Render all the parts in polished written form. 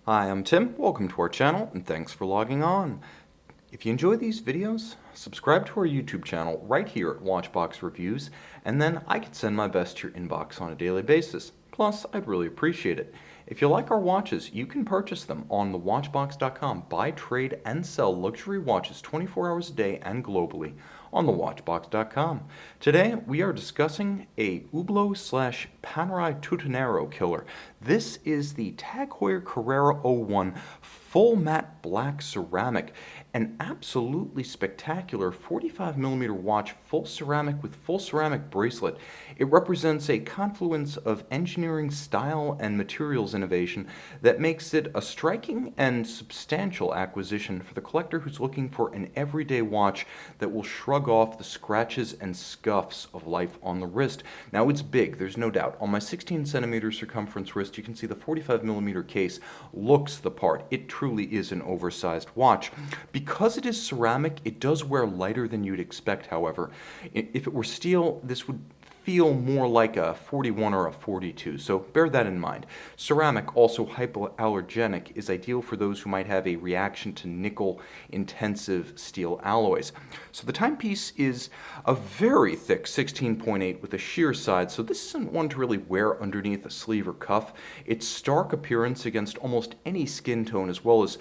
Hi, I'm Tim. Welcome to our channel, and thanks for logging on. If you enjoy these videos, subscribe to our YouTube channel right here at Watchbox Reviews, and then I can send my best to your inbox on a daily basis. Plus, I'd really appreciate it. If you like our watches, you can purchase them on thewatchbox.com. Buy, trade, and sell luxury watches 24 hours a day and globally on thewatchbox.com. Today, we are discussing a Hublot/Panerai Tutanero killer. This is the TAG Heuer Carrera 01 full matte black ceramic, an absolutely spectacular 45mm watch, full ceramic with full ceramic bracelet. It represents a confluence of engineering, style, and materials innovation that makes it a striking and substantial acquisition for the collector who's looking for an everyday watch that will shrug off the scratches and scuffs of life on the wrist. Now, it's big, there's no doubt. On my 16cm circumference wrist, you can see the 45mm case looks the part. It truly is an oversized watch. Because it is ceramic, it does wear lighter than you'd expect, however. If it were steel, this would feel more like a 41 or a 42, so bear that in mind. Ceramic, also hypoallergenic, is ideal for those who might have a reaction to nickel-intensive steel alloys. So the timepiece is a very thick 16.8 with a sheer side, so this isn't one to really wear underneath a sleeve or cuff. Its stark appearance against almost any skin tone, as well as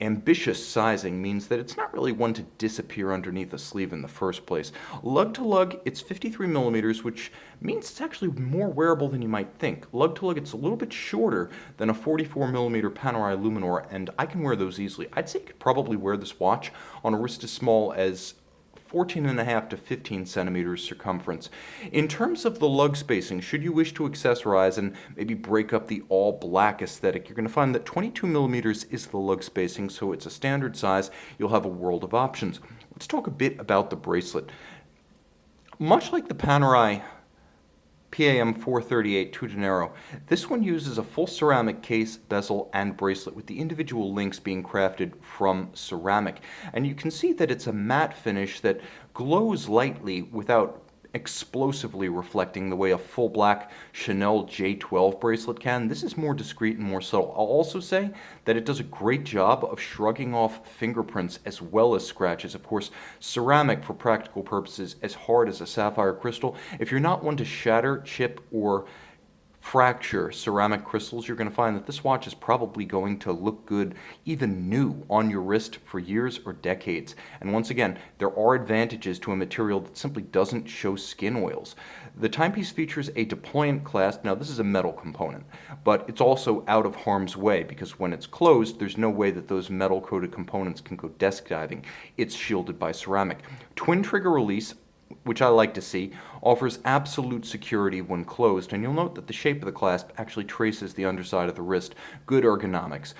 ambitious sizing, means that it's not really one to disappear underneath a sleeve in the first place. Lug-to-lug, it's 53mm, which means it's actually more wearable than you might think. Lug-to-lug, it's a little bit shorter than a 44mm Panerai Luminor, and I can wear those easily. I'd say you could probably wear this watch on a wrist as small as 14.5 to 15 centimeters circumference. In terms of the lug spacing, should you wish to accessorize and maybe break up the all-black aesthetic, you're going to find that 22mm is the lug spacing, so it's a standard size. You'll have a world of options. Let's talk a bit about the bracelet. Much like the Panerai PAM438 Tutanero, this one uses a full ceramic case, bezel, and bracelet, with the individual links being crafted from ceramic. And you can see that it's a matte finish that glows lightly without explosively reflecting the way a full black Chanel J12 bracelet can. This is more discreet and more subtle. I'll also say that it does a great job of shrugging off fingerprints as well as scratches. Of course, ceramic, for practical purposes, as hard as a sapphire crystal. If you're not one to shatter, chip, or fracture ceramic crystals, you're going to find that this watch is probably going to look good, even new, on your wrist for years or decades. And once again, there are advantages to a material that simply doesn't show skin oils. The timepiece features a deployant clasp. Now, this is a metal component, but it's also out of harm's way because when it's closed, there's no way that those metal-coated components can go desk diving. It's shielded by ceramic. Twin trigger release, which I like to see, offers absolute security when closed, and you'll note that the shape of the clasp actually traces the underside of the wrist. Good ergonomics.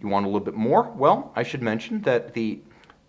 You want a little bit more? Well, I should mention that the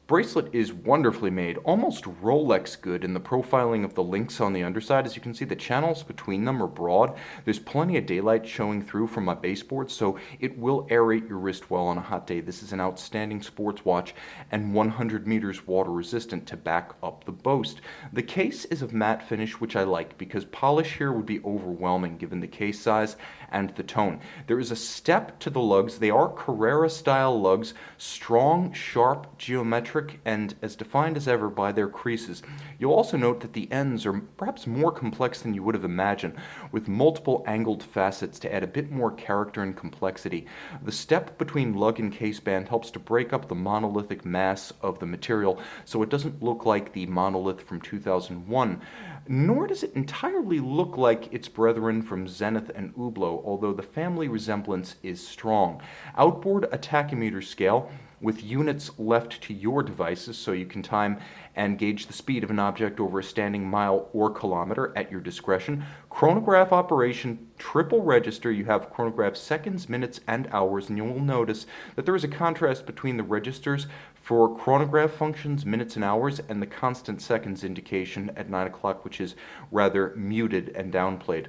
bracelet is wonderfully made, almost Rolex good in the profiling of the links on the underside. As you can see, the channels between them are broad. There's plenty of daylight showing through from my baseboard, so it will aerate your wrist well on a hot day. This is an outstanding sports watch and 100 meters water resistant to back up the boast. The case is of matte finish, which I like because polish here would be overwhelming given the case size and the tone. There is a step to the lugs. They are Carrera style lugs, strong, sharp, geometric, and as defined as ever by their creases. You'll also note that the ends are perhaps more complex than you would have imagined, with multiple angled facets to add a bit more character and complexity. The step between lug and case band helps to break up the monolithic mass of the material so it doesn't look like the monolith from 2001. Nor does it entirely look like its brethren from Zenith and Hublot, although the family resemblance is strong. Outboard a tachymeter scale with units left to your devices so you can time and gauge the speed of an object over a standing mile or kilometer at your discretion. Chronograph operation, triple register. You have chronograph seconds, minutes, and hours, and you will notice that there is a contrast between the registers for chronograph functions, minutes and hours, and the constant seconds indication at 9 o'clock, which is rather muted and downplayed.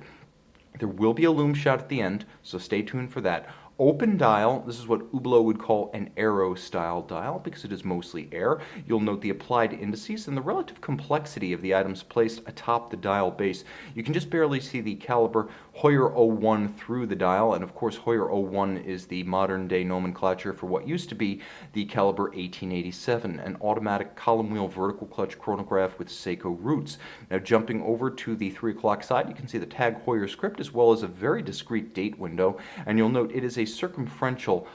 There will be a loom shot at the end, so stay tuned for that. Open dial, this is what Hublot would call an arrow style dial because it is mostly air. You'll note the applied indices and the relative complexity of the items placed atop the dial base. You can just barely see the caliper Heuer 01 through the dial, and of course Heuer 01 is the modern day nomenclature for what used to be the Caliper 1887, an automatic column wheel vertical clutch chronograph with Seiko roots. Now jumping over to the 3 o'clock side, you can see the TAG Heuer script as well as a very discreet date window, and you'll note it is a circumferential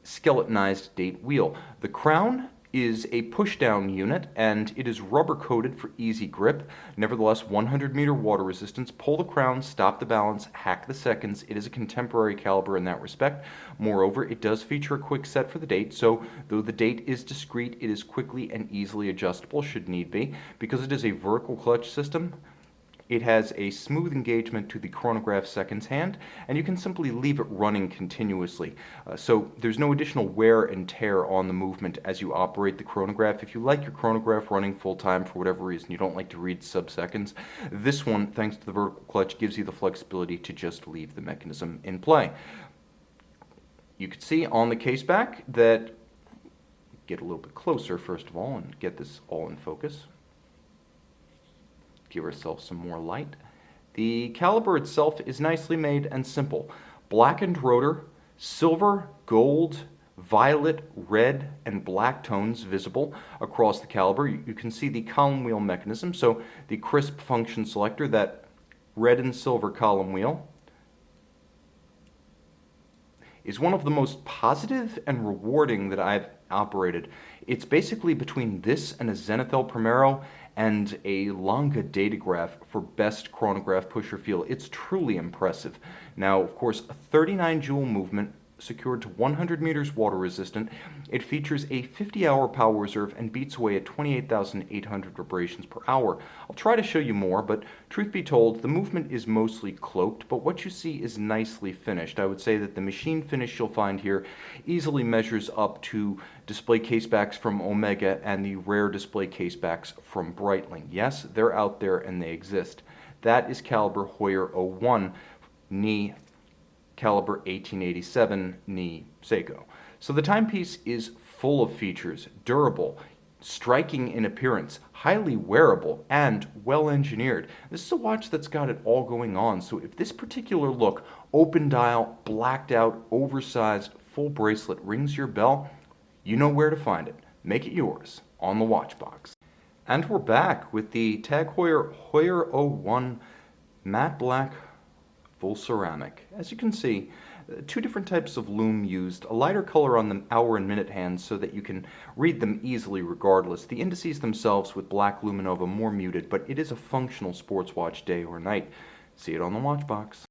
skeletonized date wheel. The crown is a push-down unit, and it is rubber-coated for easy grip. Nevertheless, 100-meter water resistance. Pull the crown, stop the balance, hack the seconds. It is a contemporary caliber in that respect. Moreover, it does feature a quick set for the date, so though the date is discrete, it is quickly and easily adjustable should need be. Because it is a vertical clutch system, it has a smooth engagement to the chronograph seconds hand, and you can simply leave it running continuously. So there's no additional wear and tear on the movement as you operate the chronograph. If you like your chronograph running full-time for whatever reason, you don't like to read sub-seconds, this one, thanks to the vertical clutch, gives you the flexibility to just leave the mechanism in play. You can see on the case back that, get a little bit closer first of all and get this all in focus. Give ourselves some more light. The caliber itself is nicely made and simple. Blackened rotor, silver, gold, violet, red, and black tones visible across the caliber. You can see the column wheel mechanism, so the crisp function selector, that red and silver column wheel, is one of the most positive and rewarding that I've operated. It's basically between this and a Zenithal Primero and a Longa Datograph for best chronograph pusher feel. It's truly impressive. Now, of course, a 39 joule movement secured to 100 meters water resistant. It features a 50-hour power reserve and beats away at 28,800 vibrations per hour. I'll try to show you more, but truth be told, the movement is mostly cloaked, but what you see is nicely finished. I would say that the machine finish you'll find here easily measures up to display casebacks from Omega and the rare display casebacks from Breitling. Yes, they're out there and they exist. That is caliber Heuer 01, knee Caliber 1887, knee Seiko. So the timepiece is full of features, durable, striking in appearance, highly wearable, and well engineered. This is a watch that's got it all going on, so if this particular look, open dial, blacked out, oversized, full bracelet rings your bell, you know where to find it. Make it yours on the watch box. And we're back with the TAG Heuer 01 matte black full ceramic. As you can see, 2 different types of lume used, a lighter color on the hour and minute hands so that you can read them easily regardless. The indices themselves with black luminova more muted, but it is a functional sports watch day or night. See it on the watch box.